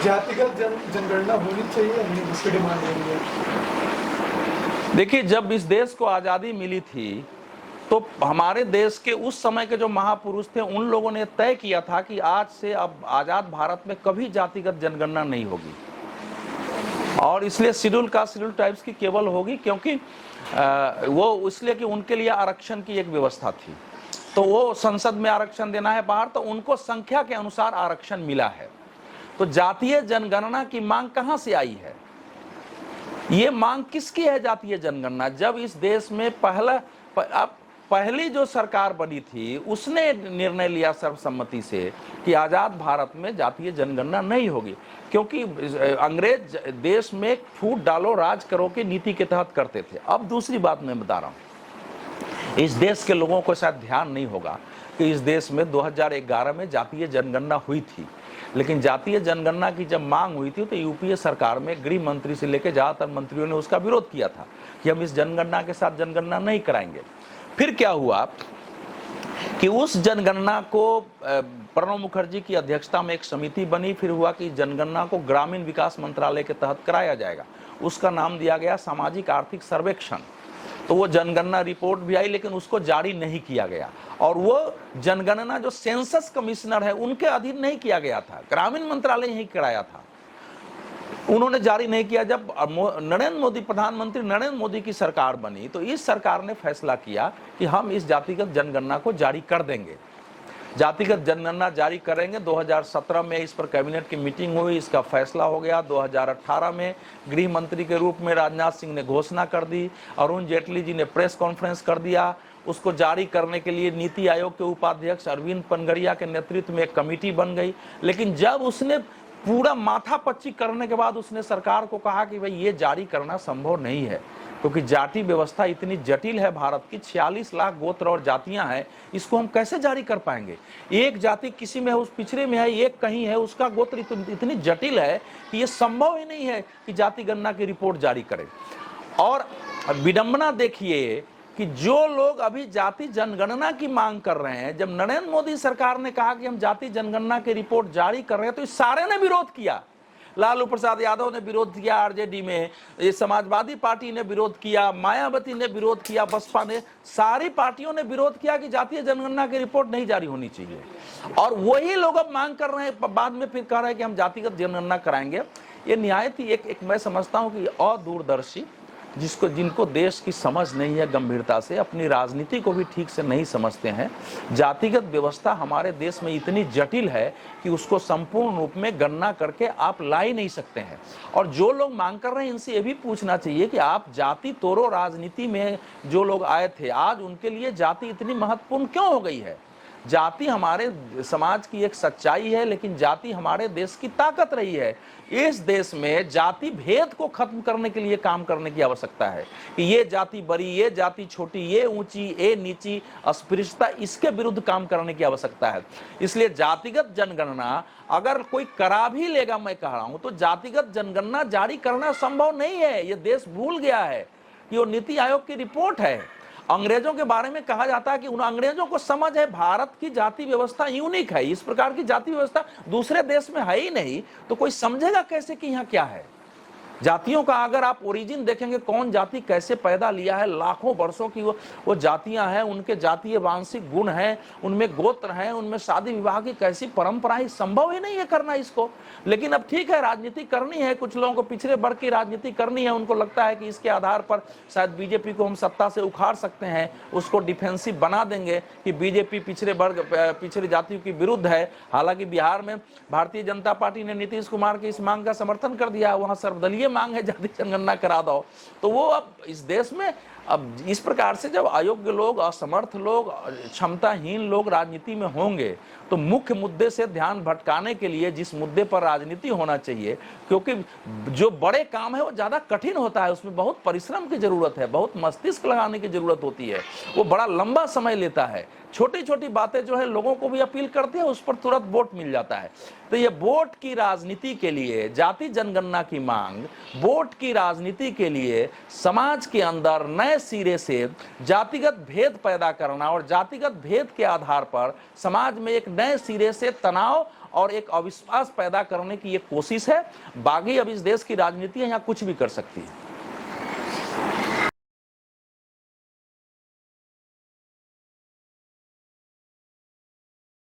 जातिगत जनगणना होनी चाहिए या नहीं, इसकी डिमांड हो रही है। देखिए, जब इस देश को आज़ादी मिली थी तो हमारे देश के उस समय के जो महापुरुष थे उन लोगों ने तय किया था कि आज से अब आज़ाद भारत में कभी जातिगत जनगणना नहीं होगी, और इसलिए शेड्यूल कास्ट शेड्यूल ट्राइब्स की केवल होगी, क्योंकि वो इसलिए कि उनके लिए आरक्षण की एक व्यवस्था थी। तो वो संसद में आरक्षण देना है बाहर, तो उनको संख्या के अनुसार आरक्षण मिला है। तो जातीय जनगणना की मांग कहां से आई है? ये मांग किसकी है जातीय जनगणना? जब इस देश में पहली जो सरकार बनी थी उसने निर्णय लिया सर्वसम्मति से कि आज़ाद भारत में जातीय जनगणना नहीं होगी, क्योंकि अंग्रेज देश में फूट डालो राज करो की नीति के तहत करते थे। अब दूसरी बात मैं बता रहा हूँ, इस देश के लोगों को शायद ध्यान नहीं होगा कि इस देश में 2011 में जातीय जनगणना हुई थी, लेकिन जातीय जनगणना की जब मांग हुई थी तो यूपीए सरकार में गृह मंत्री से लेकर ज़्यादातर मंत्रियों ने उसका विरोध किया था कि हम इस जनगणना के साथ जनगणना नहीं कराएंगे। फिर क्या हुआ कि उस जनगणना को प्रणब मुखर्जी की अध्यक्षता में एक समिति बनी, फिर हुआ कि जनगणना को ग्रामीण विकास मंत्रालय के तहत कराया जाएगा, उसका नाम दिया गया सामाजिक आर्थिक सर्वेक्षण। तो वो जनगणना रिपोर्ट भी आई, लेकिन उसको जारी नहीं किया गया, और वो जनगणना जो सेंसस कमिश्नर है उनके अधीन नहीं किया गया था, ग्रामीण मंत्रालय ही कराया था, उन्होंने जारी नहीं किया। जब नरेंद्र मोदी प्रधानमंत्री नरेंद्र मोदी की सरकार बनी तो इस सरकार ने फैसला किया कि हम इस जातिगत जनगणना को जारी कर देंगे, जातिगत जनगणना जारी करेंगे। 2017 में इस पर कैबिनेट की मीटिंग हुई, इसका फैसला हो गया। 2018 में गृह मंत्री के रूप में राजनाथ सिंह ने घोषणा कर दी, अरुण जेटली जी ने प्रेस कॉन्फ्रेंस कर दिया। उसको जारी करने के लिए नीति आयोग के उपाध्यक्ष अरविंद पनगड़िया के नेतृत्व में एक कमेटी बन गई, लेकिन जब उसने पूरा माथापच्ची करने के बाद उसने सरकार को कहा कि भाई ये जारी करना संभव नहीं है, क्योंकि जाति व्यवस्था इतनी जटिल है भारत की, 46 लाख गोत्र और जातियां हैं, इसको हम कैसे जारी कर पाएंगे। एक जाति किसी में है उस पिछड़े में है, एक कहीं है, उसका गोत्र इतनी जटिल है कि ये संभव ही नहीं है कि जाति गणना की रिपोर्ट जारी करें। और विडंबना देखिए कि जो लोग अभी जाति जनगणना की मांग कर रहे हैं, जब नरेंद्र मोदी सरकार ने कहा कि हम जाति जनगणना की रिपोर्ट जारी कर रहे हैं तो इस सारे ने विरोध किया। लालू प्रसाद यादव ने विरोध किया आरजेडी में, ये समाजवादी पार्टी ने विरोध किया, मायावती ने विरोध किया, बसपा ने, सारी पार्टियों ने विरोध किया कि जातीय जनगणना की रिपोर्ट नहीं जारी होनी चाहिए। और वही लोग अब मांग कर रहे हैं, बाद में फिर कह रहे हैं कि हम जातिगत जनगणना कराएंगे। ये निहायत ही एक मैं समझता हूँ कि अदूरदर्शी, जिनको देश की समझ नहीं है गंभीरता से, अपनी राजनीति को भी ठीक से नहीं समझते हैं। जातिगत व्यवस्था हमारे देश में इतनी जटिल है कि उसको संपूर्ण रूप में गणना करके आप ला ही नहीं सकते हैं। और जो लोग मांग कर रहे हैं इनसे ये भी पूछना चाहिए कि आप जाति तोड़ो राजनीति में जो लोग आए थे, आज उनके लिए जाति इतनी महत्वपूर्ण क्यों हो गई है? जाति हमारे समाज की एक सच्चाई है, लेकिन जाति हमारे देश की ताकत रही है। इस देश में जाति भेद को खत्म करने के लिए काम करने की आवश्यकता है कि ये जाति बड़ी, ये जाति छोटी, ये ऊंची, ये नीची, अस्पृश्यता, इसके विरुद्ध काम करने की आवश्यकता है। इसलिए जातिगत जनगणना अगर कोई करा भी लेगा, मैं कह रहा हूं, तो जातिगत जनगणना जारी करना संभव नहीं है। ये देश भूल गया है कि वो नीति आयोग की रिपोर्ट है। अंग्रेजों के बारे में कहा जाता है कि उन अंग्रेजों को समझ है भारत की जाति व्यवस्था यूनिक है, इस प्रकार की जाति व्यवस्था दूसरे देश में है ही नहीं, तो कोई समझेगा कैसे कि यहाँ क्या है। जातियों का अगर आप ओरिजिन देखेंगे, कौन जाति कैसे पैदा लिया है, लाखों वर्षों की वो जातियां हैं, उनके जातीय वांशिक गुण हैं, उनमें गोत्र हैं, उनमें शादी विवाह की कैसी परंपराएं, संभव ही नहीं है करना इसको। लेकिन अब ठीक है, राजनीति करनी है, कुछ लोगों को पिछड़े वर्ग की राजनीति करनी है, उनको लगता है कि इसके आधार पर शायद बीजेपी को हम सत्ता से उखाड़ सकते हैं, उसको डिफेंसिव बना देंगे कि बीजेपी पिछड़े वर्ग पिछड़ी जातियों के विरुद्ध है। हालांकि बिहार में भारतीय जनता पार्टी ने नीतीश कुमार की इस मांग का समर्थन कर दिया, वहां सर्वदलीय मांग है जाति जनगणना करा दो। तो वो अब इस देश में अब इस प्रकार से जब अयोग्य लोग, असमर्थ लोग, क्षमताहीन लोग राजनीति में होंगे तो मुख्य मुद्दे से ध्यान भटकाने के लिए जिस मुद्दे पर राजनीति होना चाहिए, क्योंकि जो बड़े काम है वो ज्यादा कठिन होता है, उसमें बहुत परिश्रम की जरूरत है, बहुत मस्तिष्क लगाने की जरूरत होती है, वो बड़ा लंबा समय लेता है। छोटी छोटी बातें जो है लोगों को भी अपील करती है, उस पर तुरंत वोट मिल जाता है। तो ये वोट की राजनीति के लिए, जाति जनगणना की मांग, वोट की राजनीति के लिए समाज के अंदर नए सिरे से जातिगत भेद पैदा करना और जातिगत भेद के आधार पर समाज में एक नए सिरे से तनाव और एक अविश्वास पैदा करने की ये कोशिश है। बागी अब इस देश की राजनीति है, यहाँ कुछ भी कर सकती है।